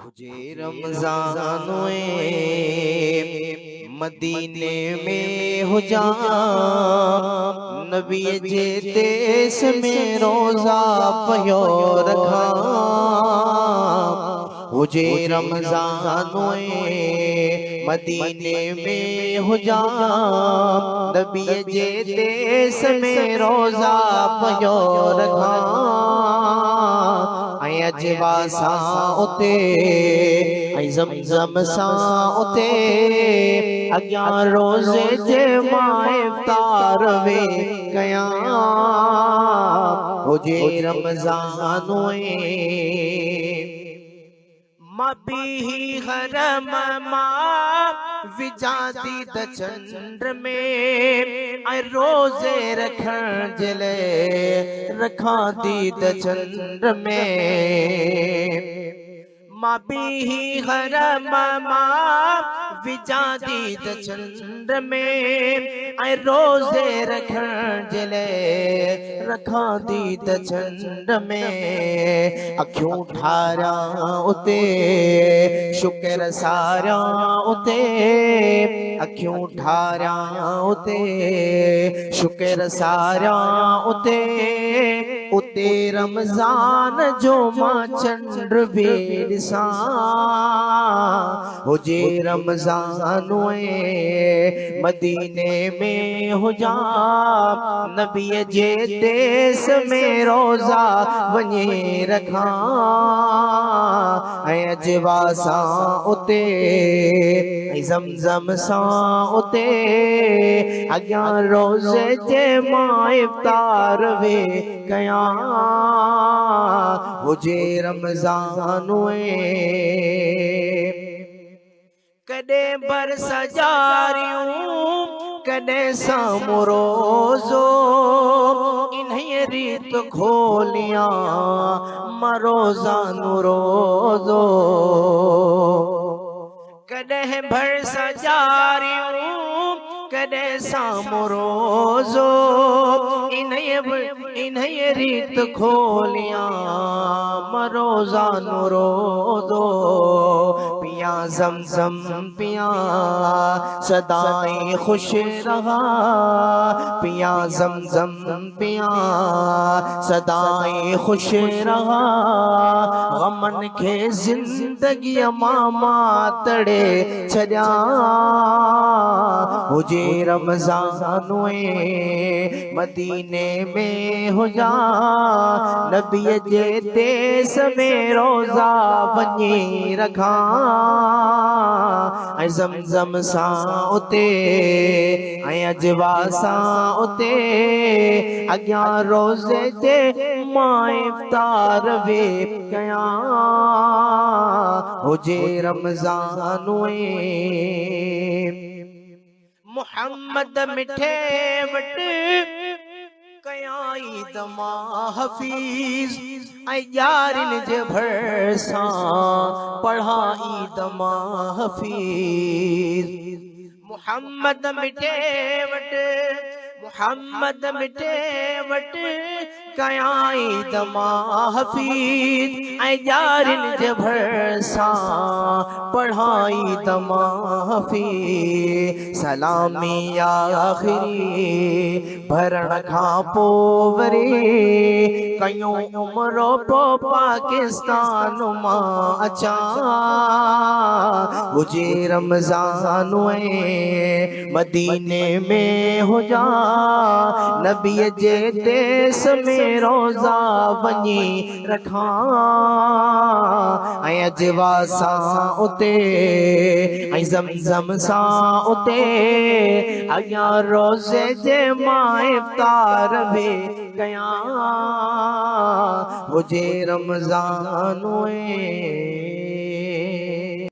मुझे रमजान मदीने में हो जा नबी जे देश में रोजा पयो रखा। मुझे रमजान मदीने में हो जा नबी जे देश में रोजा पयो रखा। अजवा सा उते ज़मज़म सा उते अॻियां रोज़े जे मां इफ्तार वे कयां। हुजे रमज़ान मबी हरम मां विजाती द चंद्र में ऐं रोज़े रखण जे लाइ रखां थी द चंद्र में। मबी हरम मां विजाती द चंद्र में ऐं रोज़े रखण जे लाइ रखां थी द चंद्र में। अखियूं ठारां उते शुक्र सारां उते अखियूं ठारां उते शुक्र सारां उते उते रमज़ान जो मां चंद्र भी ॾिसां। हुजे रमज़ान मदीने में हुजा नबी जे देश में रोज़ा वञे रखां। ऐं अजवा सां उते ज़मज़म सां उते अॻियां रोज़े जे मां इफ्तार वे कयां। हुजे रमज़ान कॾहिं बरस जारियूं कॾहिं साम्हूं रोज़ो इन्हीअ रीत खोलियां मां रोज़ानो रोज़ो। कॾहिं बरस जारियूं कॾहिं साम्हूं रोज़ो इन्हीअ रीत खोलियां मां रोज़ानो रोज़ो। पिया ज़मज़म पिया सदाई खुश रहा पिया ज़मज़म पिया सदाई खुश रहा। गमन खे ज़िंदगी मां तड़े छॾियां। हुजे रमज़ान मदीने में हुजा नबी जे देश में रोज़ा वञी रखां। ऐं ज़मज़म सां उते ऐं अजवा सां उते अॻियां रोज़े जे मां इफ्तार वे कयां। हुजे रमज़ान मुहम्मद मिठे वट कयां ईद महफ़ीज़ ऐं यारिन जे भरसां पढ़ा ईद महफ़ीज़। मुहम्मद मिठे वट मुहम्मद मिठे वट कयां ईद महफ़ीज़ ऐं यारिन जे भरसां पढ़ा ईद महफ़ीज़। सलामी आख़िरी भरण खां पोइ वरी कयूं उमरो पोइ पाकिस्तान मां अचां। हुजे रमज़ान मदीने में हुजा नबी जे देश में रोज़ा वञी रखां। ऐं अजवा सां उते ऐं ज़मज़म सां उते अॻियां रोज़े जे मां इफ्तार भी कयां। हुजे रमज़ान